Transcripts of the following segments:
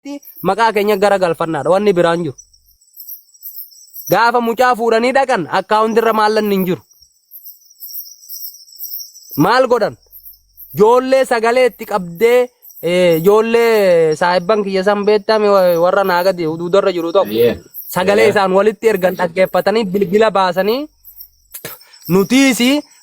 kanatti maqaa keenya gara galfannaadha wanni biraan jiru. Gaafa mucaa fuudhanii dhaqan akkaawuntirra maallan hin jiru. Maal godhan? Ijoollee sagalee itti qabdee ijoollee saahibban kiyya san beektame warra naagadi huduudarra jiru tokko sagalee isaan walitti ergan dhaggeeffatanii bilbila baasanii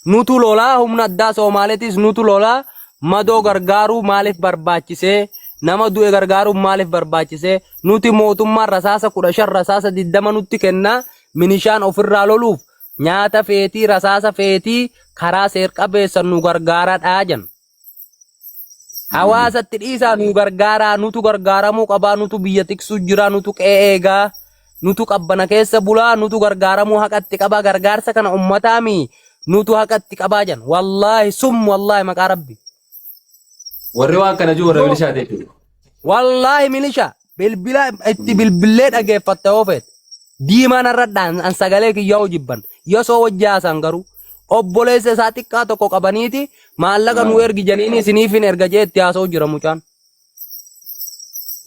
nutu lolaa humna addaa Somaaleetis nutu lolaa madoo gargaaruu maaliif barbaachisee nama du'e gargaaruu maaliif barbaachisee nuti mootummaan rasaasa 15 rasaasa 20 nutti kennaa minishaan ofirraa loluuf nyaata feetii rasaasa feetii karaa seer-qabeessan nu gargaaraa dhaajan. Hawaasatti dhiisaa nu gargaaraa nutu gargaaramuu qabaa nutu biyya tiksuu jira nutu qe'ee eegaa nutu qabbana keessa bulaa nutu gargaaramuu haqatti qabaa gargaarsa kana ummataami nutu haqatti qabaa jan wallaahi wallaahi maqaa rabbi. Warri waan kana jiru warra milishaa jechuudha. Wallaahi milishaa bilbila itti bilbilee dhageeffatte oofeet diimaan irradhaan an sagalee kiyyaa hojibban yosoo wajjaasan garuu. Obboleessa isaa xiqqaa tokko qabaniiti maallaqa nu ergi janiini isiniifin erga jee itti haasa'u jira mucaan.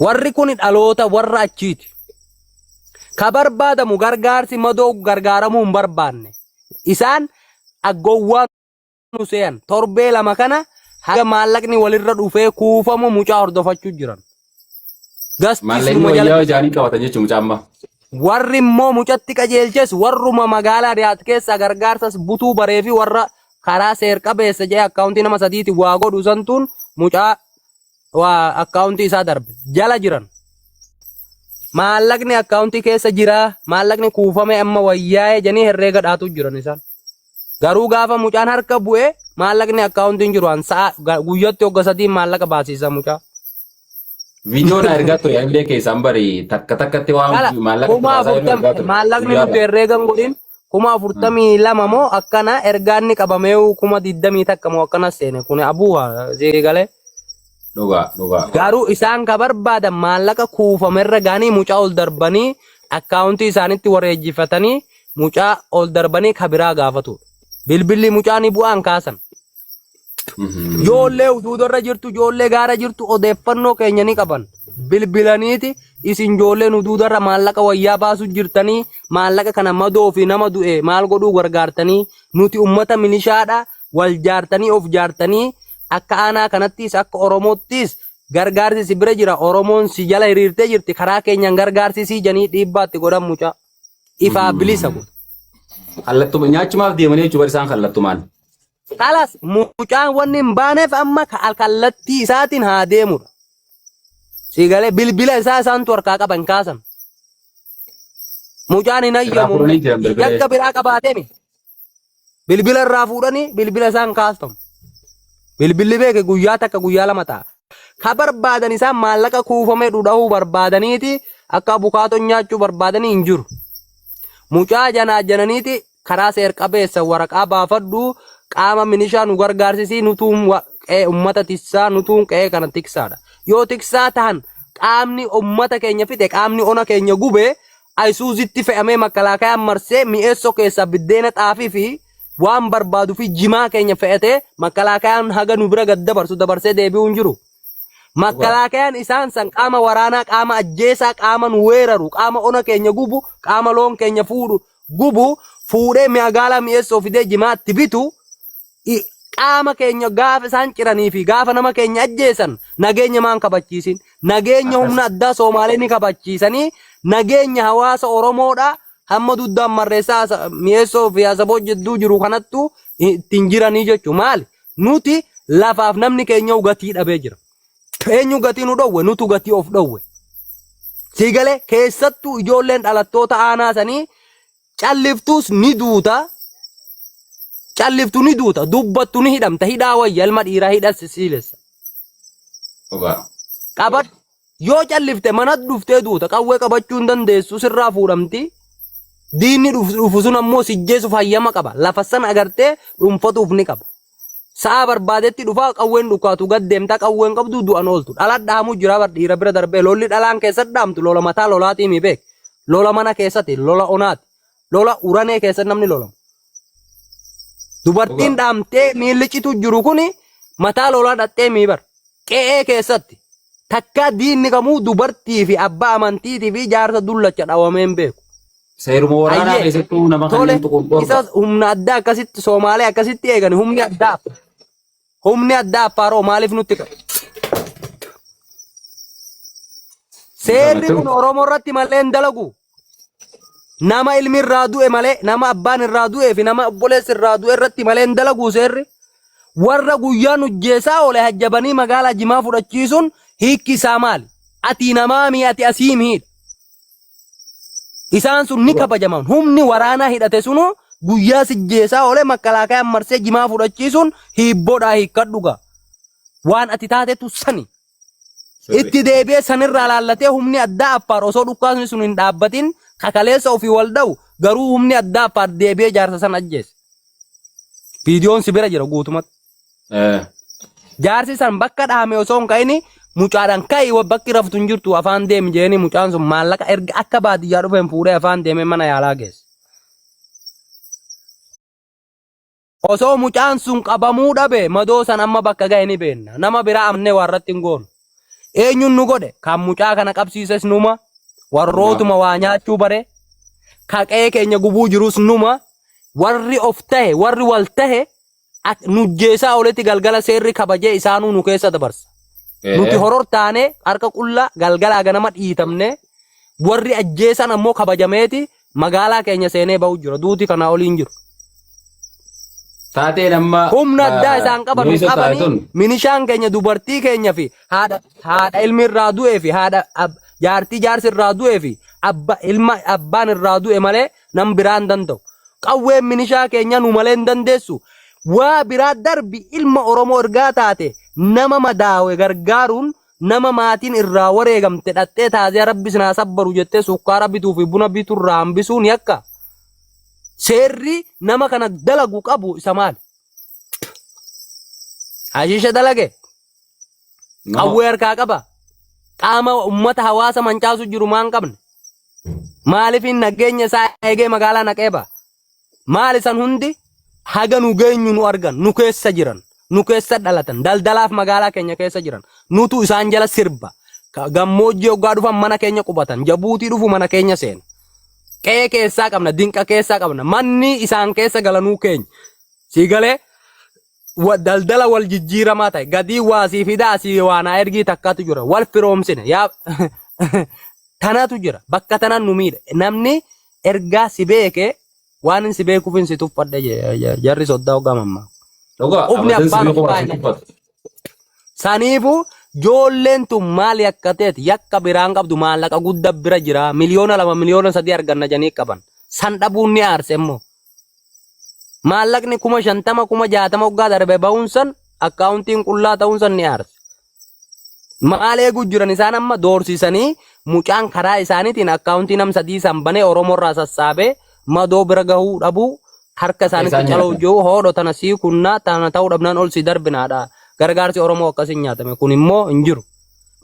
Warri kun dhaloota warra achiiti. Ka barbaadamu gargaarsi madoo gargaaramuu hin barbaanne. Isaan aggowwaa nu se'an torbee lama kana haga maallaqni walirra dhufee kuufamu mucaa hordofachuu jiran. Maallaqni wayyaa jaanii qabatan jechuun mucaa ammaa. Warri immoo mucatti qajeelches warruma magaalaa dhiyaatu keessa gargaarsas butuu baree fi warra karaa seer-qabeessa jee akkaawuntii nama sadiiti waa godhu santuun mucaa akkaawuntii isaa darbe jala jiran. Maallaqni akkaawuntii keessa jira maallaqni kuufame amma wayyaa'ee janii herreega dhaatu jiran isaan. Garuu gaafa mucaan harka bu'ee maallaqni akkaawuntiin jiru guyyatti hogga sadiin maallaqa baasiisa mucaa. Video na ergaa to yang ke sambari takkatti waan maallaqni nuti herreegan godhin 42 moo akkana ergaanni qabamee 20 takka moo akkana seene kun abuuha zeegalee dhugaa garuu isaan ka barbaadan maallaqa kuufamerra gaanii mucaa ol darbanii akkaawuntii isaanitti wareejjifatanii mucaa ol darbanii kabiraa gaafatu bilbilli mucaa ni bu'aan kaasan. Ijoollee huduudarra jirtu ijoollee gaara jirtu odeeffannoo keenya ni qaban bilbilaniiti isin ijoolleen huduudarra maallaqa wayyaa baasu jirtanii maallaqa kana madoo fi nama du'e maal godhuu gargaartanii nuti ummata milishaadha wal jaartanii of jaartanii akka aanaa kanattis akka oromoottis gargaarsi si bira jira oromoon si jala hiriirtee jirti karaa keenyan gargaarsi si janii dhiibbaatti godhan mucaa ifaa bilisa kun. Kallattuma nyaachumaaf deemanii jechuudha isaan kallattumaan. Kalas mucaan wanni hin baaneef amma kallattii isaatiin haa deemudha. Siigalee bilbila isaa isaantu harkaa qaban kaasan. Mucaan hin ayyamu yakka biraa qabaateemi. Bilbila irraa fuudhanii bilbila isaan kaastamu. Bilbilli beeke guyyaa takka guyyaa lama ta'a. Ka barbaadan isaan maallaqa kuufamee dhudha'uu barbaadaniiti akka bukaatoo nyaachuu barbaadanii hin jiru. Mucaa jananiiti karaa seer-qabeessa waraqaa baafadhu. Qaama minishaa nu gargaarsisii nutuun qe'ee ummata tiksaa nutuun qe'ee kana tiksaadha. Yoo tiksaa tahan qaamni ummata keenya fixe qaamni ona keenya gube ayisuuzitti fe'amee makkalaakayaan marsee mi'eessoo keessaa biddeena xaafii fi waan barbaadu fi jimaa keenya fe'atee makkalaakayaan haga nu bira gad dabarsee deebi'uu hin jiru. Makkalaakayaan isaan san qaama waraanaa qaama ajjeesaa qaama nu weeraru qaama ona keenya gubu qaama loon keenya gubu fuudhee magaalaa mi'eessoo fidee jimaatti bitu. Qaama keenya gaafa isaan ciranii fi gaafa nama keenya ajjeesan nageenya maan kabachiisin nageenya humna addaa Somaalee ni kabachiisanii nageenya hawaasa Oromoodha hamma duddaan marreessaa mi'eessoo fi asaboo jidduu jiru kanattu ittiin jiranii jechuun maali nuti lafaaf namni keenya gatii dhabee jira. Eenyu gatii nu dhowwe nutu gatii of dhowwe. Siigalee keessattuu ijoolleen dhalattoota aanaa sanii calliftuus ni duuta. Calliftu ni duuta dubbattu ni hidhamta hidhaa wayya ilma dhiiraa hidha siilessa. Qabat yoo callifte mana dhuftee duuta qawwee qabachuu hin dandeessu sirraa fuudhamti. Diinni dhufu sun ammoo sijjeessuuf hayyama qaba lafa sana agartee dhuunfatuuf ni qaba. Sa'a barbaadetti dhufaa qawween dhukaatu gad deemtaa qawween qabdu du'an ooltu dhala dhaamu jira bar dhiira bira darbee lolli dhalaan keessatti dhaamtu lola mataa lolaatii mi beek lola mana keessatti lola onaati lola uranee keessatti namni lolamu. Dubartiin dhaamtee miilli citu jiru kuni mataa lolaa dhattee mi bar qe'ee keessatti takka diinni kamuu dubartii fi abbaa amantiitii fi jaarsa dullacha dhawamee hin beeku. Seeruma waraanaa Ayyee. keessattuu nama Tole kanneen tuqun isa humna addaa akkasitti Somaalee akkasitti eegan humni addaa Affaaroo maaliif nutti qabu? Seerri kun Oromoo irratti malee hin dalagu. Nama ilmi irraa du'e malee, nama abbaan irraa du'ee fi nama obboleessi irraa du'e irratti malee hin dalagu seerri. Warra guyyaan hojjeesaa oole hajjabanii magaalaa Jimaa fudhachiisuun hiikki isaa maali? Ati namaa mii ati asii miidha. Isaan sun ni kabajaman. Humni waraanaa hidhate sunu guyyaa sijjeesaa oole makkalaakayaan marsee Jimaa fudhachiisuun hiibboodhaa hiikkadhuga. Waan ati taatetu sani. Itti deebi'ee sanirraa laallatee humni addaa Affaar osoo dhukkaasni sun hin dhaabbatin kakaleessa ofii wal dha'u garuu humni addaa Affaar deebi'ee jaarsa san ajjeese. Viidiyoon si bira jira guutumatti. Jaarsi san bakka dhaame osoo hin ka'ini mucaadhaan ka'i bakki raftu hin jirtu afaan deemi jeeni mucaan sun maallaqa erga akka baadiyyaa dhufeen fuudhee afaan deemee mana yaalaa geesse. Osoo mucaan sun qabamuu dhabe madoo san amma bakka ga'e ni beenna. Nama biraa amnee warratti hin goonu. Eenyuun nu godhe kan mucaa kana qabsiises numa warrootuma waa nyaachuu bare kaqee keenya gubuu jirus numa warri of tahe warri wal tahe nujjeesaa oletti galgala seerri kabajee isaanuu nu keessa dabarsa. Nuti horor taane harka qullaa galgala ganama dhiitamne warri ajjeesan ammoo kabajameeti magaalaa keenya seenee ba'u jira duuti kana oliin jiru. Taateen amma Humna addaa isaan qabanii minishaan keenya dubartii keenya fi haadha ilmi irraa du'ee fi haadha jaarsi irraa du'ee fi abbaan irraa du'e malee nam biraan danda'u. Qawween minishaa keenya nu malee hin dandeessu. Waa biraa darbi ilma Oromoo ergaa taate nama madaawe gargaaruun nama maatiin irraa wareegamte dhattee taasee rabbi sinaa sabbaru jettee sukkaara bituu fi buna bituu irraa hambisuun yakka. Seerri nama kana dalagu qabu isa maali? Hashiisha dalage. Qawwee harkaa qaba. Qaama ummata hawaasa mancaasu jiru maan qabne. Maaliif nageenya isaa eegee magaalaa naqee ba'a? Maali san hundi haga nu geenyu nu argan nu keessa jiran nu keessa dhalatan daldalaaf magaalaa keenya keessa jiran nutu isaan jala sirba gammoojjii hoggaa dhufan mana keenya qubatan jabuutii dhufu mana keenya seena. Qe'ee keessaa qabna dinqa keessaa qabna manni isaan keessa galanuu keenya si galee daldala wal jijjiiramaa ta'e gadii waasii fidaa si waanaa ergii takkaatu jira wal firoomsine yaa tanatu jira bakka tanan nu miidha namni ergaa si beeke waan si beekuuf si tuffadhe jarri soddaa hoggaa mammaa. Ubni abbaan saniifu joolleen tun maali akka ta'eeti yakka biraan qabdu maallaqa guddaa bira jira miliyoona 2 miliyoona 3 arganna janii qaban san dhabuun ni aarse immoo maallaqni 50,000 60,000 hoggaa darbe ba'uun san akkaawuntiin qullaa ta'uun san ni aarse. Maal eeguu jiran isaan amma doorsisanii mucaan karaa isaaniitiin akkaawuntii nam 3 san banee Oromoorraa sassaabee madoo bira gahuu dhabuu harka isaaniitti caloo jiru hoodho tana sii kunnaa tana ta'uu dhabnaan ol si darbinaadha. Gargaarsi Oromoo akkasiin nyaatame kun immoo hin jiru.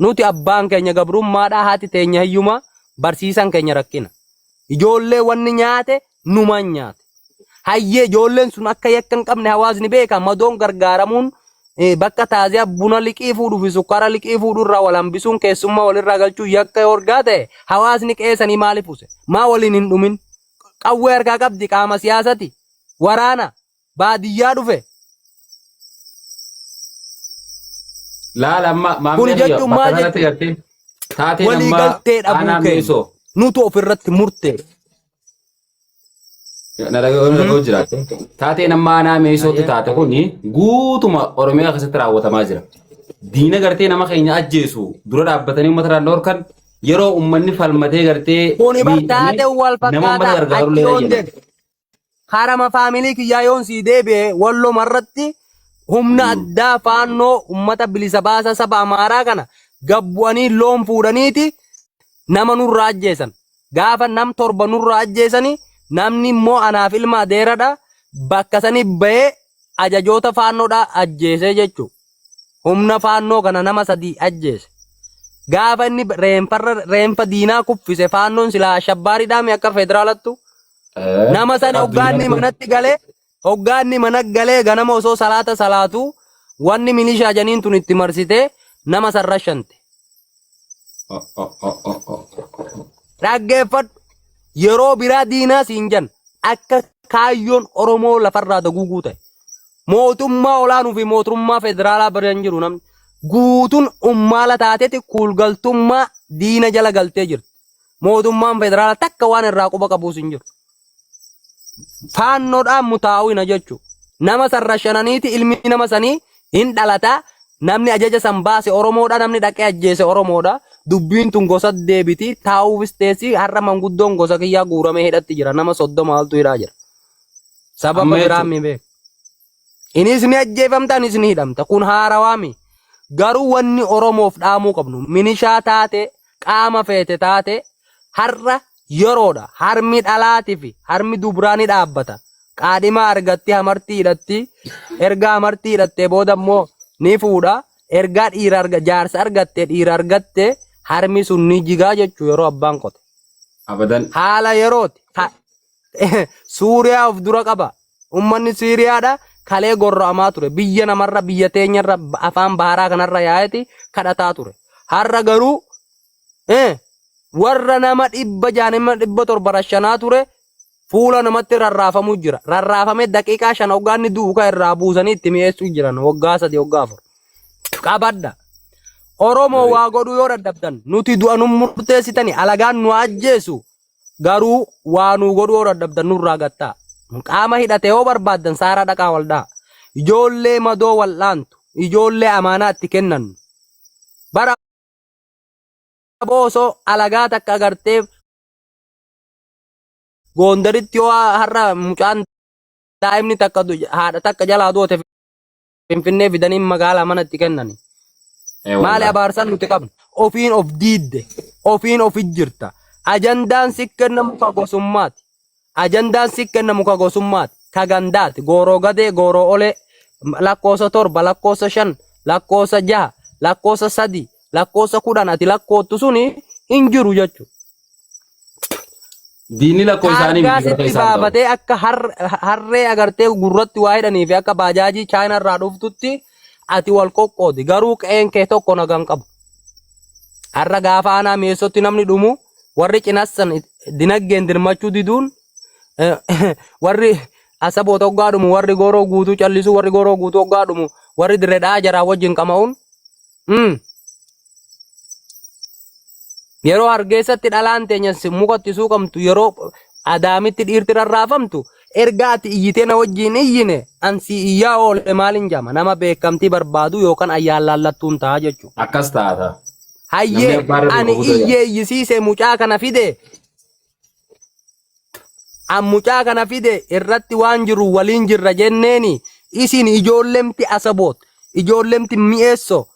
Nuti abbaan keenya gabrummaadhaa haati teenya hiyyuma barsiisan keenya rakkina. Ijoollee wanni nyaate numan nyaate. Hayyee ijoolleen sun akka yakka hin qabne hawaasni beeka madoon gargaaramuun bakka taaziyaa buna liqii fuudhuu fi sukkaara liqii fuudhuu irraa wal hambisuun keessummaa walirraa galchuu yakka horgaa ta'e hawaasni qeessanii maaliif use? Maa waliin hin dhumin? Qawwee harkaa qabdi qaama siyaasati waraana baadiyyaa dhufe. Laala amma maamilli bakka kanatti gartee taateen amma aanaa meesoo nutu ofirratti murtee. Nalagoo jiraate taateen amma aanaa meesootti taate kuni guutuma Oromiyaa keessatti raawwatamaa jira. Diina gartee nama keenya ajjeesu dura dhaabbatanii uummata naannoo kan yeroo uummanni falmatee gartee kuni bartaate wal fakkaata harama faamilii kiyyaa yoon sii deebi'e walloo marratti humna addaa faannoo ummata bilisa baasa saba Amaaraa kana gabbu'anii loon fuudhaniiti nama nurraa ajjeesan gaafa nam 7 nurraa ajjeesanii namni immoo anaaf ilma adeeradha bakka sanii ba'ee ajajoota faannoodha ajjeesee jechuu humna faannoo kana nama 3 ajjeese gaafa inni reenfa diinaa kuffise faannoon silaa shabbaariidhaami akka federaalattu nama sana hoggaanni manatti galee hoggaanni mana galee ganama osoo salaata salaatu wanni milishaa janiin tun itti marsite nama sarrashante Dhaggeeffadhu yeroo biraa diinaa siin jan akka kaayyoon Oromoo lafarraa daguuguu ta'e mootummaa olaanuu fi mootummaa federaalaa biraan jiru namni guutuun ummaala taateeti kuulgaltummaa diina jala galtee jirti. Mootummaan federaalaa takka waan irraa quba qabuus hin jiru. Faannoodhaan mutaa'uuna jechuudha. Nama sarrashananiiti ilmi nama sanii hin dhalataa. Namni ajaja san baase Oromoodha. Namni dhaqee ajjeese Oromoodha. Dubbiin tun gosa deebiti. Taa'uufis teessi har'a manguddoon gosa kiyyaa guuramee hidhatti jira. Nama 30 altu hidhaa jira. Sababa biraan mi beeku. Inis ni ajjeefamta, inis ni hidhamta. Kun haarawaami. Garuu wanni Oromoof dhaamuu qabnu minishaa taate qaama feete taate har'a yeroodha. Harmi dhalaatii fi harmi dubiraa ni dhaabbata. Qaadhima argatti hamartii hidhatti. Erga hamartii hidhattee booda immoo ni fuudha. Ergaa jaarsa argattee dhiira argattee harmi sun ni jigaa jechuu yeroo abbaan qote. Abadan. Haala yerooti. Suuriyaa of dura qaba. Ummanni Siiriyaadha. Kalee gorra'amaa ture. Biyya namarra biyya teenyarra afaan baharaa kanarra yaa'eeti kadhataa ture. Har'a garuu warra nama 100 rashanaa ture fuula namatti rarraafamuu jira. Rarraafamee daqiiqaa 5 hoggaanni duukaa irraa buusanii itti mi'eessuu jiran waggaa 3 waggaa 4. Qabadda. Oromoo waa godhuu yoo dadhabdan nuti du'a nu murteessitani alagaan nu ajjeesu garuu waa nu godhuu yoo dadhabdan nurraa gattaa. Qaama hidhatee yoo barbaaddan saara dhaqaa waldaa. Ijoollee madoo wal'aantu. Ijoollee amaanaa itti kennannu. Bara boosoo alagaa takka agartee Gondaritti yoo har'a mucaan daa'imni takka haadha takka jalaa doote Finfinnee fidanii magaalaa mana itti kennani. Maali abaarsan nuti qabnu? Ofiin of diidde. Ofiin of ijjirta. Ajandaan si kennamu ka gosummaati. Ajandaan si kennamu ka gosummaati. Ka gandaati. Gooroo gadee, gooroo olee, lakkoosa 7, lakkoosa 5, lakkoosa 6, lakkoosa 3, lakkoosa 10 ati lakkoottu suni hin jiru jechuudha. Diinni lakkoo isaanii miidhagina isaa baafatee akka harree agartee gurratti waa hidhanii fi akka baajaajii Chaayinaa irraa dhuftutti ati wal qoqqoodi. Garuu qe'een kee tokko nagaan qabu. Har'a gaafa aanaa mi'eessotti namni dhumu warri cinassan dinaggeen dirmachuu diduun warri asaboota hoggaa dhumu warri gooroo guutuu callisu warri gooroo guutuu hoggaa dhumu warri dirredhaa jaraa wajjin qama'uun yeroo hargeessatti dhalaan teenya mukatti suuqamtu yeroo adaamitti dhiirti rarraafamtu erga ati iyyitee na wajjin iyyine ansi iyyaa oole maalin jama nama beekamtii barbaadu yookaan ayyaan laallattuun ta'a jechuudha. Akkas taata. Hayyee ani iyyee iyyisiise mucaa kana fide. An mucaa kana fide irratti waan jiru waliin jirra jenneeni isin ijoollemti asaboot ijoollemti mi'eesso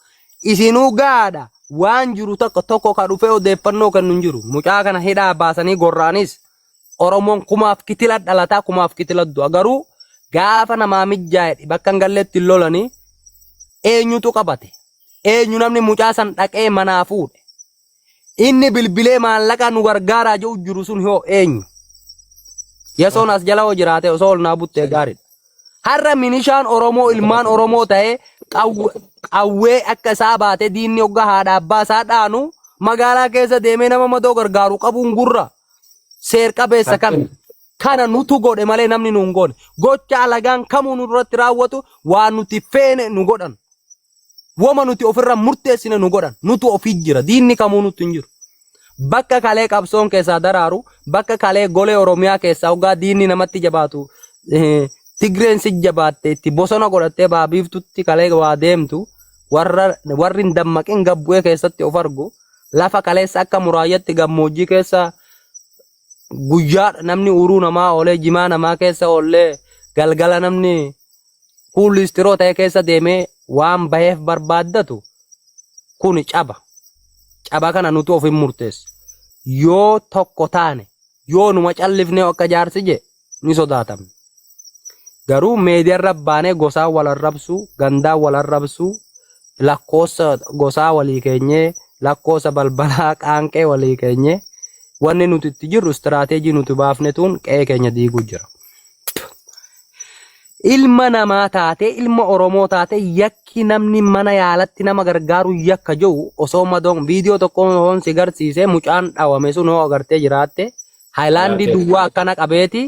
isinuu gaadha. Waan jiru tokko ka dhufee odeeffannoo kennu hin jiru. Mucaa kana hidhaa baasanii gorraanis Oromoon kumaaf kitila dhalataa kumaaf kitila du'a. Garuu gaafa namaa mijjaa'e bakka hin galleetti lolanii eenyutu qabate? Eenyu namni mucaa san dhaqee manaa fuudhe? Inni bilbilee maallaqa nu gargaaraa jiru jiru sun hoo eenyu? Yesoon as jala hoo jiraate osoo ol naa buttee gaariidha. Har'a minishaan Oromoo ilmaan Oromoo ta'ee qawwee akka isaa baate diinni hoggaa haadha abbaa isaa dhaanu magaalaa keessa deemee nama madoo gargaaru qabuun gurra seer qabeessa kami kana nutu godhe malee namni nu hin godhe gocha alagaan kamuu nurratti raawwatu waan nuti feene nu godhan woma nuti ofirra murteessine nu godhan nutu ofii jira diinni kamuu nutti hin jiru bakka kalee qabsoon keessaa daraaru bakka kalee golee Oromiyaa keessaa hoggaa diinni namatti jabaatu Tigreen si jabaatte itti bosona godhattee baabiiftutti kalee waa deemtu warri hin dammaqin gabbu'ee keessatti of argu lafa kaleessa akka muraayyatti gammoojjii keessa guyyaa namni uruu namaa oolee jimaa namaa keessa oollee galgala namni kuulistiroo ta'e keessa deemee waan baheef barbaaddatu kun caba kana nuti of hin murteessu yoo tokko taane yoo numa callifnee akka jaarsi je ni sodaatamne. Garuu meediyaa baanee gosaa wal arrabsu, gandaa wal arrabsu, lakkoosa gosaa walii keenyee, lakkoosa balbalaa qaanqee walii keenyee, wanni nuti itti jirru istiraateejii nuti baafnetuun qe'ee keenya diiguu jira. ilma namaa taate ilma Oromoo taate yakki namni mana yaalatti nama gargaaru yakka jiru osoo madoon viidiyoo tokkoon si garsiise mucaan dhawame sun hoo agartee jiraatte haayilaandii duwwaa akkana qabeeti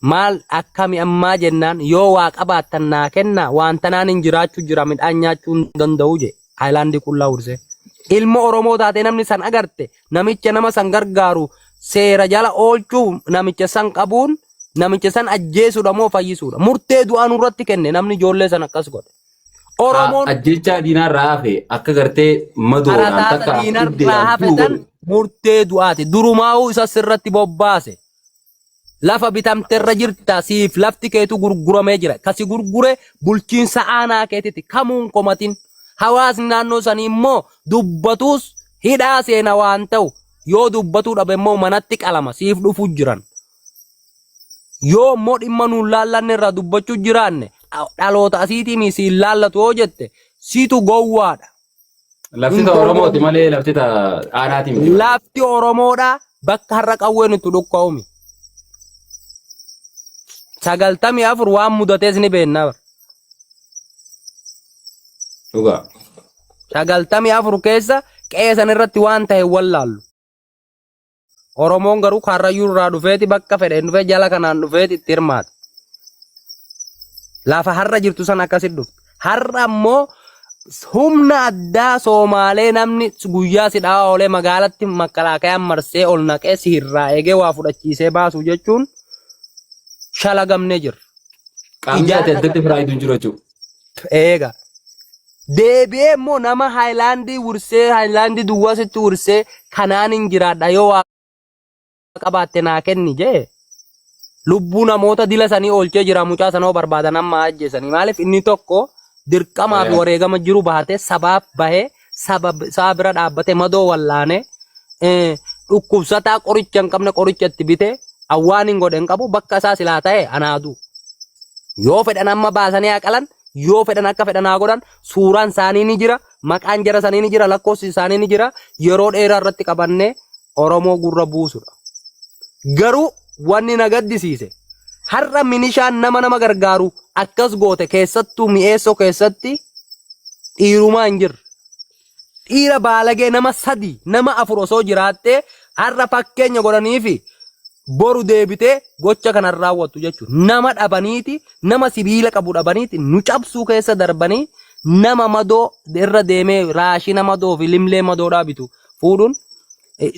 maal akkami ammaa jennaan yoo waa qabaattan naa kenna waan tanaan hin jiraachuu jira midhaan nyaachuu hin danda'u je haayilaandii qullaa urse ilma Oromoo taate namni san agarte namicha nama san gargaaru seera jala oolchuu namicha san qabuun namicha san ajjeesuudha moo fayyisuudha murtee du'aan irratti kenne namni ijoollee san akkas godhe Oromoon ajjecha diinaa raafe akka gartee madoodhaan takka diinarraa hafetan murtee du'aati durumaa'uu isa sirratti bobbaase lafa bitamterra jirta siif lafti keetu gurguramee jira kasi gurgure bulchiinsa aanaa keetiti kamuun komatin hawaasni naannoo sanii immoo dubbatuus hidhaa seena waan ta'u yoo dubbatuu dhabe immoo manatti qalama siif dhufu jiran yoo immoo dhimma nuun laallanne irraa dubbachuu jiraanne dhaloota asiitii misiin laallatu yoo jette siitu gowwaadha. Lafti Oromooti malee lafti aanaati miti. Lafti Oromoodha bakka har'a qawween itti dhukka'umi. 94 waan mudatees ni beennaa. Dhugaa. 94 keessa qeesan irratti waan ta'e wallaallu. Oromoon garuu Karrayyuu irraa dhufeeti bakka fedhe dhufee jala kanaan dhufeeti itti hirmaate. Lafa har'a jirtu san akkasitti dhufte. Har'a ammoo humna addaa Somaalee namni guyyaa si dhaawaa oolee magaalatti makkalaakayaan marsee ol naqee si hirraa eegee waa fudhachiisee baasu jechuun shalagamnee jira. Qaamni ati addatti firaayituu jiru jechuudha. Eega. Deebi'ee immoo nama haayilaandii wursee haayilaandii duwwaasitti wursee kanaan hin jiraadha yoo waa qabaatte naa kenni jee. Lubbuu namoota dila sanii oolchee jira mucaa sanoo barbaadan amma ajjeesanii maaliif inni tokko dirqamaa fi wareegama jiru baatee sabaaf bahee saba bira dhaabbatee madoo wallaane dhukkubsataa qoricha hin qabne qoricha itti bitee awwaan hin godhe hin qabu bakka isaa silaa ta'e anaadu yoo fedhan amma baasanii haqalan yoo fedhan akka fedhan haa godhan suuraan isaanii ni jira maqaan jara isaanii ni jira lakkoofsi isaanii ni jira yeroo dheeraa irratti qabannee Oromoo gurra buusudha garuu wanni na gaddisiise har'a minishaan nama gargaaru akkas goote keessattuu mi'eessoo keessatti dhiirumaa hin jirre dhiira baalagee nama 3 nama 4 osoo jiraattee har'a fakkeenya godhaniifi boru deebitee gocha kanan raawwattu jechuudha nama dhabaniiti nama sibiila qabu dhabaniiti nu cabsuu keessa darbanii nama madoo irra deemee raashina madoo fi limlee madoodhaa bitu fuudhuun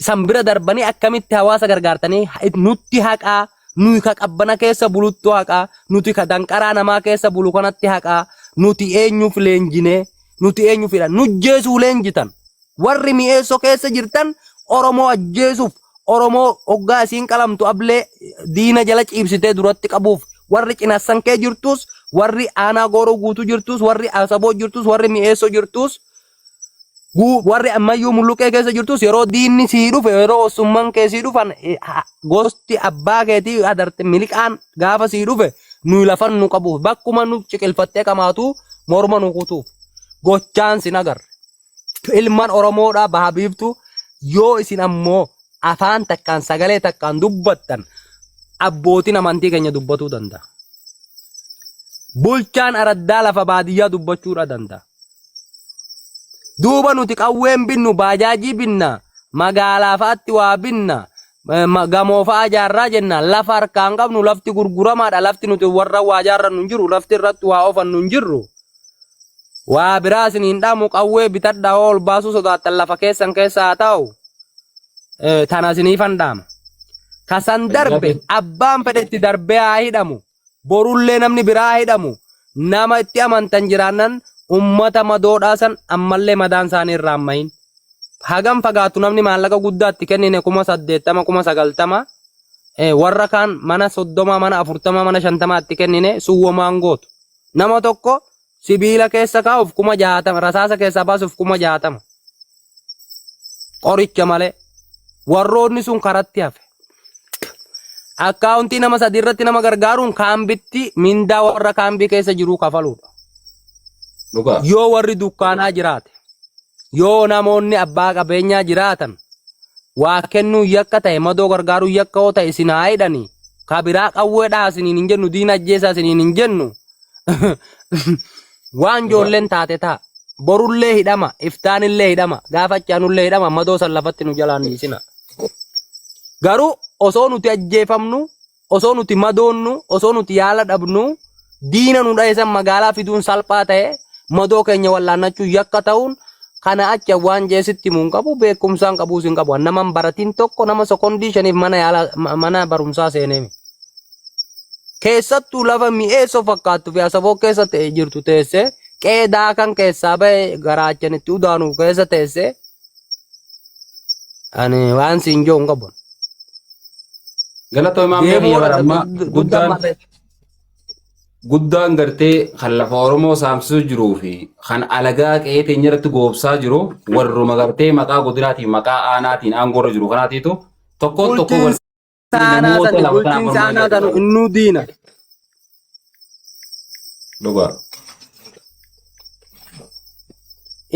san bira darbanii akkamitti hawaasa gargaartanii nutti haqaa nuti ka qabbana keessa buluttu haqaa nuti ka danqaraa namaa keessa bulu kanatti haqaa nuti eenyuuf leenjinee nuti eenyuufidha nujjeesuu leenjitan warri mi'eessoo keessa jirtan Oromoo ajjeesuuf Oromoo hoggaa isiin qalamtu ablee diina jala ciibsitee duratti qabuuf warri cinassan kee jirtus warri aanaa gooroo guutuu jirtus warri asaboo jirtus warri mi'eessoo jirtus warri ammayyuu mulluqee keessa jirtus yeroo diinni sii dhufe yeroo osumman kee sii dhufan gosti abbaa keetii adarte miliqaan gaafa sii dhufe nuyi lafan nu qabuuf bakkuma nu ciqilfattee kamaatu morma nu kutuuf gochaan sin agarre ilman Oromoodhaa baha biiftu yoo isin ammoo afaan takkaan sagalee takkaan dubbattan abbootiin amantii keenya dubbatuu danda'a. Bulchaan araddaa lafa baadiyyaa dubbachuudha danda'a. Duuba nuti qawween binnu baajaajii binna magaalaa fa'aatti waa binna gamoo fa'a ijaarraa jenna lafa harkaan qabnu lafti gurguramaadha lafti nuti warra waa ijaarrannu hin jiru lafti irratti waa ofannu hin jirru waa biraa isiniin dhaamu qawwee bitadhaa ol baasuu sodaattan lafa keessan keessa haa ta'u tana isiniifan dhaama kasan darbe abbaan fedhe itti darbee haa hidhamu borullee namni biraa haa hidhamu nama itti amantan jiraannan ummata madoodhaa san ammallee madaan isaanii irraa ammahin hagam fagaatu namni maallaqa guddaatti kennine 80,000 90 warra kaan mana 30 mana 40 mana 50 atti kennine suwwamaan gootu nama tokko sibiila keessa kaa'uuf 60 rasaasa keessa baasuuf 60 qoricha malee warroonni sun karatti hafe akkaawuntii nama 3 irratti nama gargaaruun kaambitti mindaa warra kaambii keessa jiru kafaluudha. Yoo warri dukkaanaa jiraate yoo namoonni abbaa qabeenyaa jiraatan waa kennuu yakka ta'e madoo gargaaruu yakka oo ta'e isin haa hidhanii kabiraa qawweedhaa isiniin hin jennu diina ajjeesaa isiniin hin jennu waan ijoolleen taate ta'a. Borullee hidhama, iftaanillee hidhama, gaafachaanullee hidhama, madoo san lafatti nu jalaan dhiisina. Garuu osoo nuti ajjeefamnu, osoo nuti madoonnu, osoo nuti yaala dhabnu, diina nu dhaheessan magaalaa fiduun salphaa ta'e, madoo keenya wallaannachuu yakka ta'uun kana achi waan jeesitti muun qabu beekumsaan qabuus hin qabu. Nama baratiin tokko nama sekondii shaniif mana barumsaa seeneemi. Keessattuu lafa mi'eessoo fakkaattu fi asaboo keessa ta'e jirtu teessee qeedaa kan keessaa ba'e garaachanitti udaanuuf keessa teessee ani waan siin jiru hin qabu. Galatooma amma guddaan gartee kan lafa Oromoo saamsisuu jiruu fi kan alagaa qe'ee teenya irratti goobsaa jiru warruma gartee maqaa godinaatiin maqaa aanaatiin aangoorra jiru kanaatiitu tokko innuu diina. Dhugaa.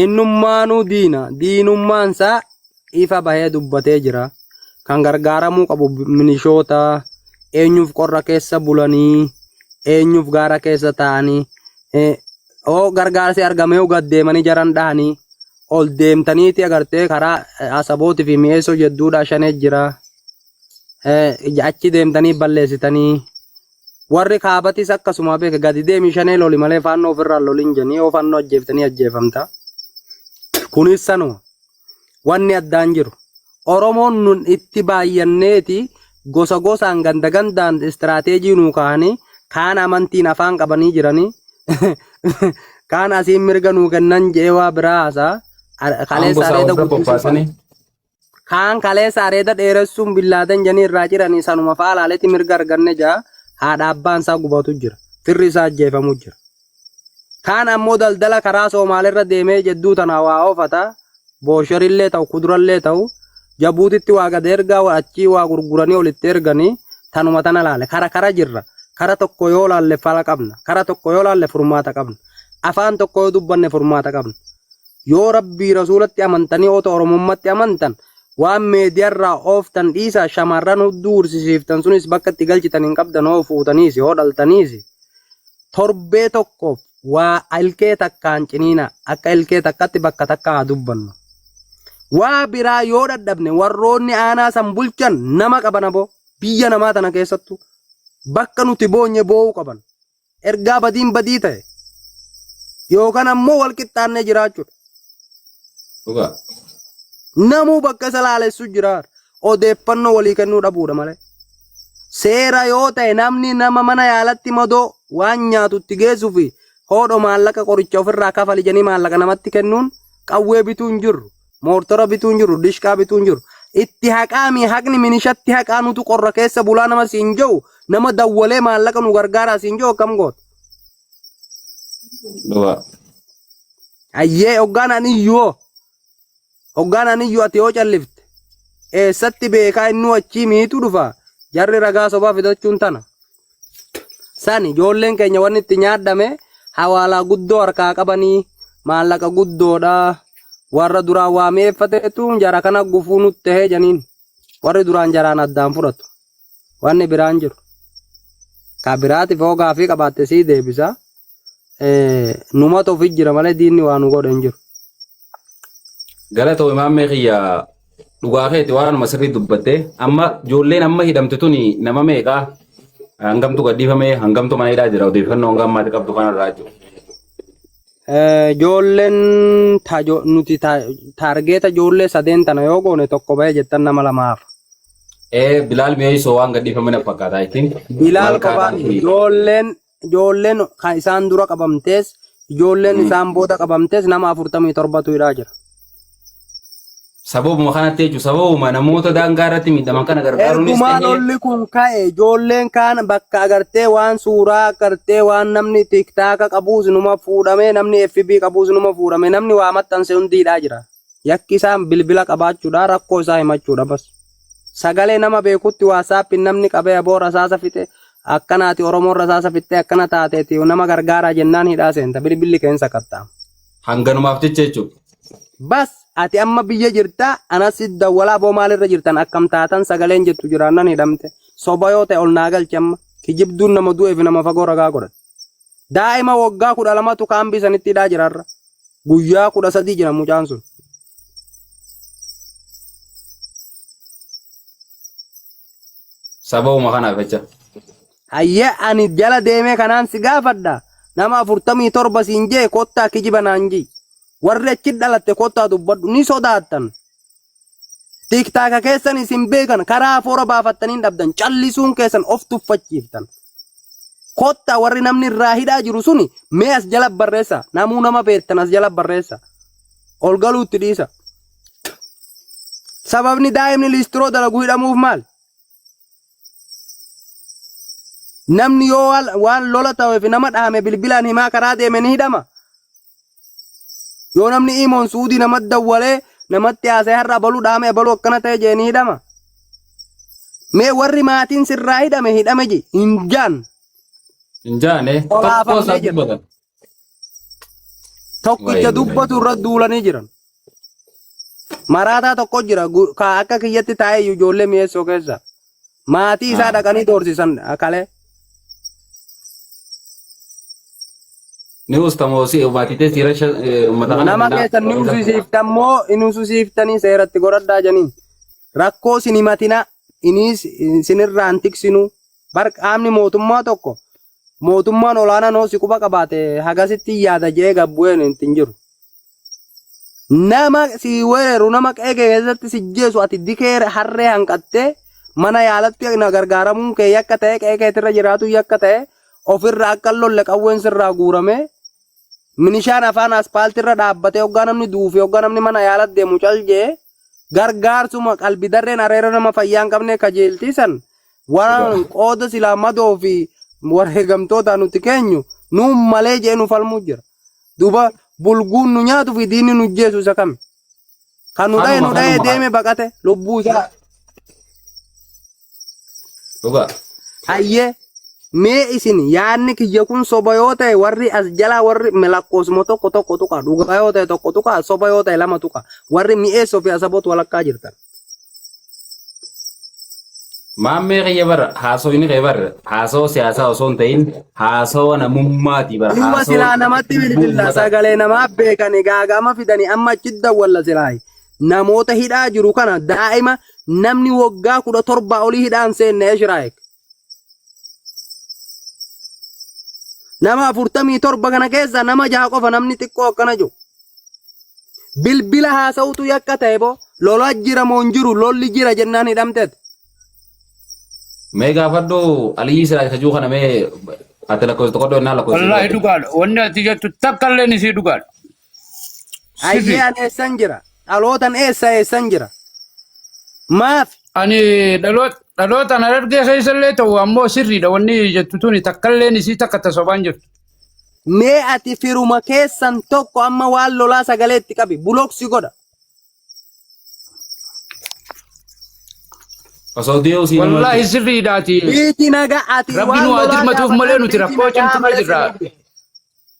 Innummaanuu diina. Diinummaansaa ifa bahee dubbatee jira. Kan gargaaramuu qabu milishoota eenyuuf qorra keessa bulanii eenyuuf gaara keessa taa'anii gargaarsi argame yoo gad deemanii jaran dhahanii ol deemtaniiti agartee karaa asabootii fi mi'eessoo jedduudha shanee jira. Achi deemtanii balleessitanii warri kaabatis akkasuma beeka gadi deemi shanee loli malee faannoo ofirraan loliin jenii yoo faannoo ajjeeftanii ajjeefamta. Kunis sanuma wanni addaan jiru. Oromoon nun itti baay'anneeti gosa gosaan ganda gandaan istiraateejii nuu kaa'anii kaan amantiin afaan qabanii jiranii kaan asiin mirga nuu kennan jee waa biraa haasaa kaleessa areeda guddisuu kaan kaleessa areeda dheeressuun billaadan janii irraa jiranii sanuma faalaaletti mirga arganne jaa haadha abbaan isaa gubatu jira firri isaa ajjeefamu jira. Kaan ammoo daldala karaa Soomaalirra deemee jedduu tana waa oofata boosharillee ta'u kudurallee ta'u Jabuutitti waa gad ergaa achii waa gurguranii olitti erganii tanuma tana laale kara jirra. Kara tokko yoo laalle fala qabna. Kara tokko yoo laalle furmaata qabna. Afaan tokko yoo dubbanne furmaata qabna. Yoo Rabbii Rasuulatti amantanii otoo Oromummatti amantan waan meediyaarraa ooftan dhiisaa shamarran hudduu horsiisiiftan sunis bakka itti galchitan hin qabdan oo fuutaniisi oo dhaltaniisi. Torbee tokkoof waa ilkee takkaan ciniina akka ilkee takkatti bakka takka haa dubbannu. Waa biraa yoo dadhabne warroonni aanaa san bulchan nama qaban aboo biyya namaa tana keessattu bakka nuti boonye boo'uu qaban ergaa badiin badii ta'e yookaan ammoo wal qixxaannee jiraachuudha. Namuu bakka isa laalessu jiraata odeeffannoo walii kennuu dhabuudha malee. Seera yoo ta'e namni nama mana yaalatti madoo waan nyaatutti geessuu fi hoodho maallaqa qoricha ofirraa kafali janii maallaqa namatti kennuun qawwee bituu hin jirru. Moortora bituu hin jiru, dishqaa bituu hin jiru. Itti haqaami haqni minishatti haqaa nutu qorra keessa bulaa nama siin jiru nama dawwalee maallaqa nu gargaaraa siin jiru akkam goota. Ayyee hoggaan aniyyuu ati yoo callifte eessatti beekaa innuu achii miitu dhufa jarri ragaa sobaa fidachuun tana. Sani ijoolleen keenya wanni itti nyaadhame hawaalaa guddoo harkaa qabanii maallaqa guddoodhaa. Warra duraan waa meeffateetu jara kana gufuu nutti ta'ee janiin warri duraan jaraan addaan fudhatu wanni biraan jiru ka biraatiif hoogaa fi qabaatte sii deebisa numata ofi jira malee diinni waa nu godhe hin jiru. Galatoo imaamee kiyya dhugaa keeti waanuma sirrii dubbatte amma ijoolleen amma hidhamte tuni nama meeqaa hangamtu gadhiifame hangamtu mana hidhaa jira odeeffannoo hanga ammaatti qabdu kanarraa jiru. Ijoolleen nuti taargeeta ijoollee sadeen tana yoo goone tokko bahee jettan nama lamaaf. Bilaal mi'eessoo waan gadhiifamne fakkaata ittiin. Bilaal qofaan ijoolleen kan isaan dura qabamtees ijoolleen isaan booda qabamtees nama 47tu hidhaa jira. Sababuma kanatti jechuun sababuma namoota daangaa irratti miidhaman kana gargaaruunis ta'ee. Ergumaan olli kun ka'e ijoolleen kaan bakka agartee waan suuraa agartee waan namni tiktaaka qabuus numa fuudhame namni FB qabuus numa fuudhame namni waa maxxanse hundiidhaa jira. Yakki isaan bilbila qabaachuudha rakkoo isaa himachuudha bas. Sagalee nama beekutti waasaappi namni qabee aboo rasaasa fixe akkanaati Oromoon rasaasa fitte akkana taateeti nama gargaaraa jennaan hidhaa seenta bilbilli keessa qaxxaama. Hanganumaaf jecha jechuudha. Bas ati amma biyya jirta anas dawwalaa boo maalirra jirtan akkam taatan sagaleen jettu jiraannan hidhamte soba yoo ta'e ol naa galchi amma kijibduun nama du'eef nama fagoo ragaa godhan. Daa'ima waggaa 12tu kaambii sanitti hidhaa jirarra. Guyyaa 13 jira mucaan sun. Sababuma kanaaf jecha. Hayyee ani jala deemee kanaan si gaafadha. Nama 47 siin jee kottaa kijiba naan jee. Warri achi dhalatte kottaa dubbadhu ni sodaattan. Tiktaaka keessan isin beekan karaa afoora baafattaniin dhabdan callisuun keessan of tuffachiiftan. Kottaa warri namni irraa hidhaa jiru suni mee as jala barreessa. Namuu nama beektan as jala barreessa. Ol galuutti dhiisa. Sababni daa'imni liistiroo dalaguu hidhamuuf maal? Namni yoo waan lola ta'eef nama dhahame bilbilaan himaa karaa deeme ni hidhama. Yoo namni imoon suudii namatti dawwalee namatti haasa'e har'a baluu dhahame baluu akkana ta'e jee ni hidhama. Mee warri maatiin sirraa hidhame hidhame je hin jaan. Hin jaane tokkicha dubbatu irra duulanii jiran. Maraataa tokko jira ka akka kiyyatti taa'ee ijoollee mi'eessoo keessa. Maatii isaa dhaqanii doorsisan kalee. Ni ustamoo si umatite sirasha ummata nama keessan ni ususiiftammoo in ususiiftanii seeratti godhadhaa janiin. Rakkoo sin himatina inis sinirraan tiksinu bar qaamni mootummaa tokko mootummaan olaanaa noo si quba qabaate hagasitti yaada jee gabbu'een hin jiru. Nama si weeru nama qe'ee keessatti si jeesu ati dikee harree hanqattee mana yaalatti na gargaaramuun kee yakka ta'e qe'ee keetirra jiraatu yakka ta'e ofirraa akka lolle qawween sirraa guurame minishaan afaan aspaaltirra dhaabbatee hoggaa namni duufe hoggaa namni mana yaalatti deemu caljee gargaarsuma qalbi darreen areera nama fayyaa hin qabne kajeeltiisan waan qooda silaa madoo fi wareegamtoota nuti keenyu nuun malee jee nu falmuu jira. Duuba bulguun nu nyaatu fi diinni nu jeesu isa kami. Kan nu dha'e deeme baqate lubbuu isaa. Dhugaa. Hayyee mee isin yaadni kiyya kun soba yoo ta'e warri as jalaa warri melakkoosuma tokko tuqa dhugaa yoo ta'e tokko tuqa soba yoo ta'e lama tuqa warri mi'eessoo fi asaboot walakkaa jirtan. Maammee qiyya bara haasoo inni qiyya bara haasoo siyaasaa osoo hin ta'in haasoo namummaati bara haasoo. Dhuma silaa namatti bilbila sagalee namaa beekani gaagama fidanii amma achitti dawwalla silaayi. Namoota hidhaa jiru kana daa'ima namni waggaa 17 olii hidhaan seenne shiraayek. Nama 47 kana keessa nama 6 qofa namni xiqqoo akkana jiru. Bilbila haasa'utu yakka ta'e boo lolaa jira moo hin jiru lolli jira jennaan hidhamteet. Mee gaafadhu Aliyyi Siraaj kajuu kana mee ati lakkoofsa tokko naa lakkoofsa. Wallaahi dhugaadha. Wanni ati jettu takka illee ni sii dhugaadha. Ayyaan eessan jira? Dhalootan eessan jira? Maaf? Ani dhalootan argee keessa illee ta'u ammoo sirriidha. Wanni jettu tuni takka illee ni sii takka tasobaan jirtu. Mee ati firuma keessan tokko amma waan lolaa sagalee itti qabi bulooksi godha. Osoo dee'uu siin. Wallaahi sirriidhaati. Biiti naga ati Rabbiin waa dirmatuuf malee nuti rakkoo cimtumaa jirra.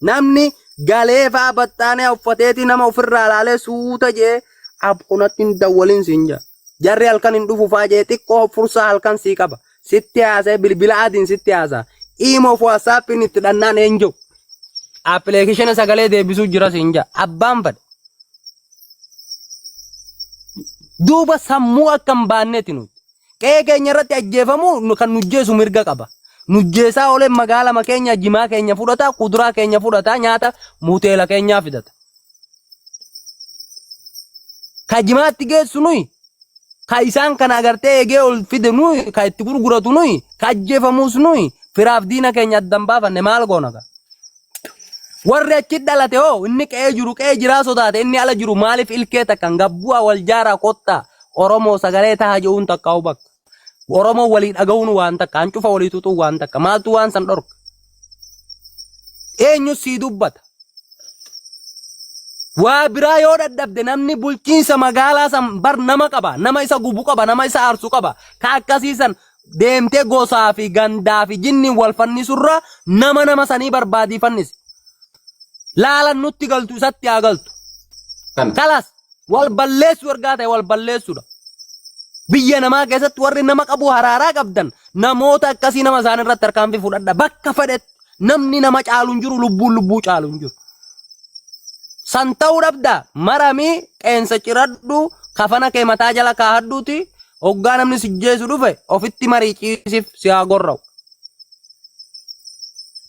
Namni galee fa'aa battaanee uffateeti nama ofirraa ilaalee suuta jee abkunatti hin dawwalin siin jaa. Jarri halkan hin dhufu fa'aa jee xiqqoo fursaa halkan sii qaba. Sitti haasa'e bilbila adiin sitti haasa'a. Imoo fi wasaappiin itti dhannaan een jiru. Appilikeeshina sagalee deebisuu jira siin jaa. Abbaan fadhe. Duuba sammuu akka hin baanneeti nuti. Qe'ee keenya irratti ajjeefamu kan nujjeesu mirga qaba. Nujjeesaa olee magaalama keenya jimaa keenya fudhata, kuduraa keenya fudhata, nyaata muuteela keenyaa fidata. Ka jimaatti geessu nuyi, ka isaan kana agartee eegee ol fide nuyi, ka itti gurguratu nuyi, ka ajjeefamus nuyi, firaaf diina keenya addan baafanne maal goona ka? Warri achi dhalate hoo inni qe'ee jiru qe'ee jiraa sodaate inni ala jiru maaliif ilkee takkan gabbu'a wal jaaraa kottaa Oromoo sagalee tahaa jehuun takka bakka. Oromoo walii dhaga'uun waan takka hancufa walii tuxuu waan takka maaltu waan san dhorka. Eenyu sii dubbata. Waa biraa yoo dadhabde namni bulchiinsa magaalaa san bar nama qaba nama isa gubu qaba nama isa aarsu qaba ka akkasiisan deemtee gosaa fi gandaa fi jinni wal fannisurra nama sanii barbaadii fannisi. Laalan nutti galtu isatti haa galtu. Kalas wal balleessu ergaa ta'e wal balleessudha. Biyya namaa keessatti warri nama qabu haraaraa qabdan namoota akkasii nama isaan irratti tarkaanfii fudhadha. Bakka fedhetti namni nama caalu hin jiru, lubbuun lubbuu caalu hin jiru. San ta'uu dhabda maramii qeensa ciradhu kafana kee mataa jala kaahadhuuti hoggaa namni sijjeessu dhufe ofitti marii ciisiif si haa gorra'u.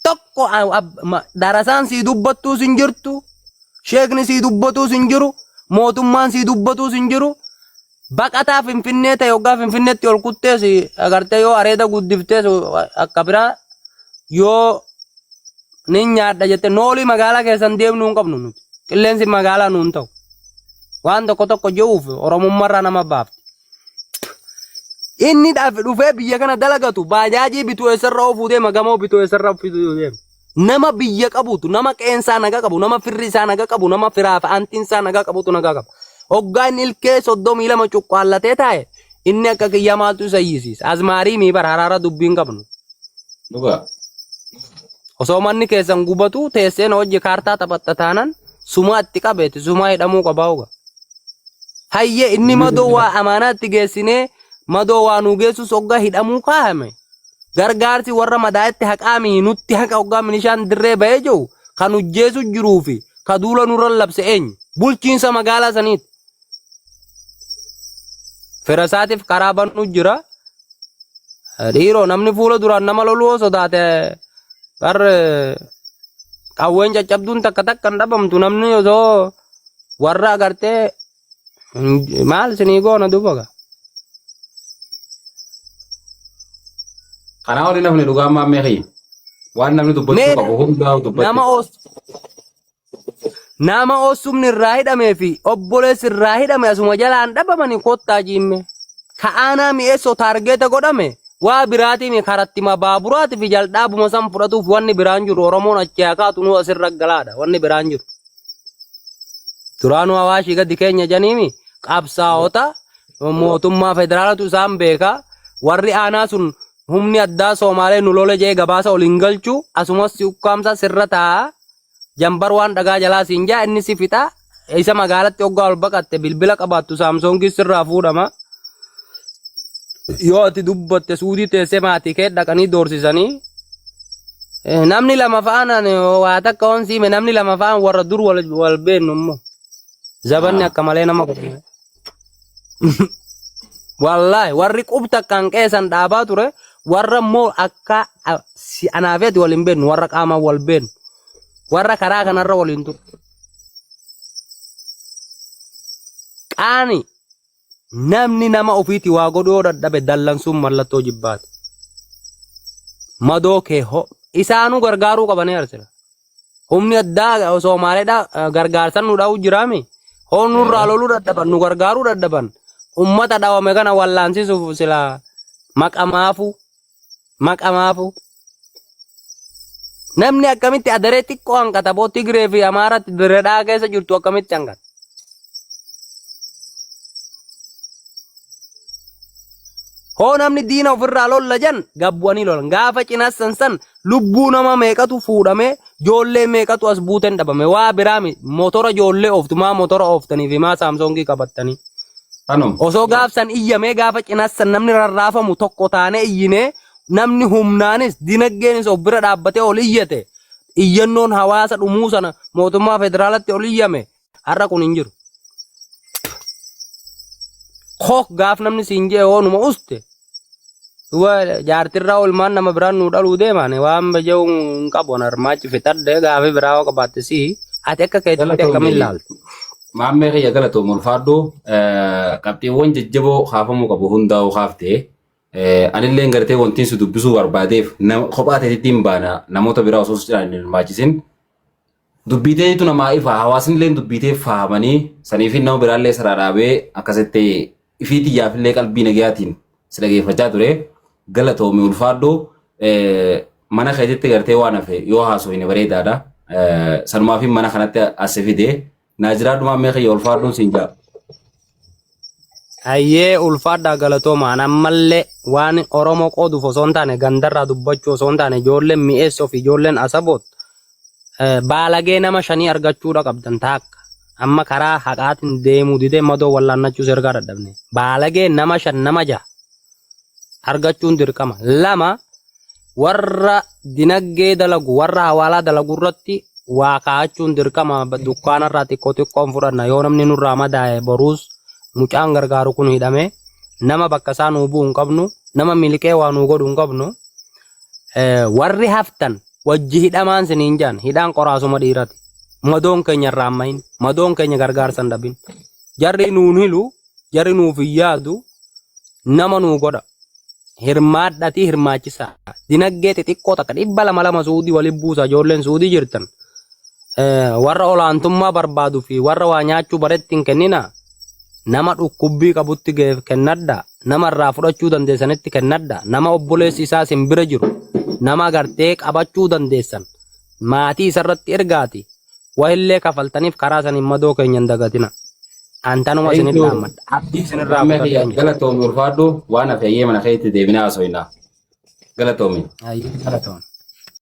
Tokko darasaan sii dubbattuus hin jirtu, sheekni sii dubbatuus hin jiru, mootummaan sii dubbatuus hin jiru. Baqataa Finfinnee ta'e hoggaa Finfinneetti ol kuttees agartee yoo areeda guddiftees akka biraa yoo nin nyaadha jette noolii magaalaa keessan deemnuu hin qabnu nuti. Qilleensi magaalaa nuun ta'u. Waan tokko tokko jehuuf Oromummaarraa nama baafti. Inni dhufee biyya kana dalagatu baajaajii bituu eessarraa ofuu deema gamoo bituu eessarraa ofuu deema. Nama biyya qabutu, nama qeensaa nagaa qabu, nama firri isaa nagaa qabu, nama firaaf antiin isaa nagaa qabutu nagaa qaba. Hoggaa inni ilkee 32 cuqqaallatee taa'e inni akka kiyya maaltu isa hiisiisa. Azmaarii mii bara haraara dubbiin qabnu. Dhugaa. Osoo manni keessan gubatu teesseen hojii kaartaa taphatta taanan sumaa itti qabeeti sumaa hidhamuu qabaa hoga. Hayyee inni madoo waa amaanaatti geessinee madoo waa nu geessus hoggaa hidhamuu kaahame. Gargaarsi warra madaa'etti haqaamii nutti haqa hoggaa milishaan dirree ba'ee jiru kan hojjeesu jiruu fi ka duula nurra labse eenyu bulchiinsa magaalaa saniiti. Fira isaatiif karaa banuu jira. Dhiiroo namni fuula duraan nama loluu sodaate qawween caccabduun takka takka hin dhabamtu namni osoo warra agartee maal isinii goona duuba. Kanaa waliin namni dhugaa ammaa meeqii? Waan namni dubbachuu qabu hundaa dubbachuu. Nama oosumni irraa hidhamee fi obboleessi irraa hidhame asuma jalaan dhabamanii kottaa jiimme. Ka'aanaa mi'eessoo taargeeta godhame waa biraatii karatti baaburaati fi jaldaabuma san fudhatuuf wanni biraan jiru Oromoon achi hakaatu nu asirra galaadha wanni biraan jiru. Duraanuu hawaashii gadi keenya janiimi qabsaa'ota mootummaa federaalatu isaan beeka warri aanaa sun humni addaa Somaalee nu lole jee gabaasa oliin galchu asumas ukkaamsa sirra taa'a. Jambar waan dhagaa jalaa siin jaa inni si fixa isa magaalatti hoggaa ol baqatte bilbila qabaattu Saamsoongii sirraa fuudhama. Yoo ati dubbatte suudii teessee maatii kee dhaqanii doorsisanii namni lama fa'aan waa takka on siime namni lama fa'aan warra dur wal beennu immoo zabanni akka malee nama qoqqoode. Wallaahi warri qubta kan qeessan dhaabaa ture warra immoo akka si anaafeeti wal hin beennu warra qaamaan wal beennu. Warra karaa kanarra waliin ture. Qaani namni nama ofiiti waa godhuu dadhabe dallansuun mallattoo jibbaati. Madoo kee isaanuu gargaaruu qabanii arsira. Humni addaa Somaaleedhaa gargaarsan nu dhawu jiraami. Hoon nurraa loluu dadhaban nu gargaaruu dadhaban. Ummata dhawame kana wallaansiisuuf sila maqamaafu. Namni akkamitti adaree xiqqoo hanqata boo Tigree fi Amaaratti diredhaa keessa jirtu akkamitti hanqata. Hoo namni diina ofirraa lolla jan gabbu'anii lolan gaafa cinaassan san lubbuu nama meeqatu fuudhame joollee meeqatu as buuten dhabame waa biraami motora joollee ooftumaa motora ooftanii fi maa Saamsoongii qabattanii. Osoo gaafsan iyyamee gaafa cinaassan namni rarraafamu tokko taanee iyyinee namni humnaanis dinagdeenis of bira dhaabbatee ol iyyate iyyannoon hawaasa dhumuu sana mootummaa federaalatti ol iyyame har'a kun hin jiru. Kook gaaf namni siin jee oonuma uste jaartirraa olmaan nama biraan nu dhaluu deemane waan baja'uu hin qabu narmaachi fixadde gaafi biraa waa qabaatte si ati akka keetitti akkamiin laaltu. Maammee kiyya galatoom ulfaadhoo qabxiiwwan jajjaboo kaafamuu qabu hundaa'uu kaaftee anillee gartee wantiin si dubbisuu barbaadeef kophaa teetittiin baana namoota biraa osoo hin hirmaachisin dubbiteetu namaa ifa hawaasni illee dubbitee fahamanii saniif nama biraallee saraa dhaabee akkasitti ifii xiyyaafillee qalbii nagayaatiin si dhageeffachaa ture galatoomii ulfaadhoo mana keetitti gartee waan hafe yoo haasofne bareedaadha sanumaaf mana kanatti as fide naajiraadhumaa mee kiyya ulfaadhoon siin jaa. Ayyee ulfaadhaa galatoomaan ammallee waan Oromoo qooduuf osoo hin taane gandarraa dubbachuu osoo hin taane ijoolleen mi'eessoo fi ijoolleen asaboot baalagee nama 5 argachuudha qabdan taakka amma karaa haqaatiin deemuu didee madoo wallaannachuu ergaa dadhabne baalagee nama 5 nama 6 argachuun dirqama. 2 warra dinagdee dalagu warra hawaalaa dalagu irratti waa kaa'achuun dirqama. Dukkaanarraa xiqqoon fudhanna yoo namni nurraa madaa'e boruus mucaan gargaaru kun hidhame nama bakka isaa nuu bu'u hin qabnu nama miliqee waa nuu godhu hin qabnu. Warri haftan wajji hidhamaan siniin jaan hidhaan qoraasuma dhiirati. Madoon keenya irraa ammayin madoon keenya gargaarsan dhabin. Jarri nuun hilu jarri nuuf hin yaadu nama nuu godha. Hirmaadhati hirmaachisaa. Dinagdee xixiqqoo takka 200 suudii waliin buusa ijoolleen suudii jirtan. Warra olaantummaa barbaaduu fi warra waa nyaachuu bareetti hin kennina. Nama dhukkubbii qabutti kennadha. Nama irraa fudhachuu dandeessanitti kennadha. Nama obboleessi isaa simbira jiru. Nama gartee qabachuu dandeessan. Maatii isarratti ergaati. Wahillee kafaltaniif karaa saniin madoo keenya hin dagatina. Antanuma isinit dhaammadha. Abdii isinirraa fudhadha. Galatoomi ulfaadhu waan hafe ayyee mana keetti deebinaa osoo hin dhaa. Galatoomi. Galatoomi.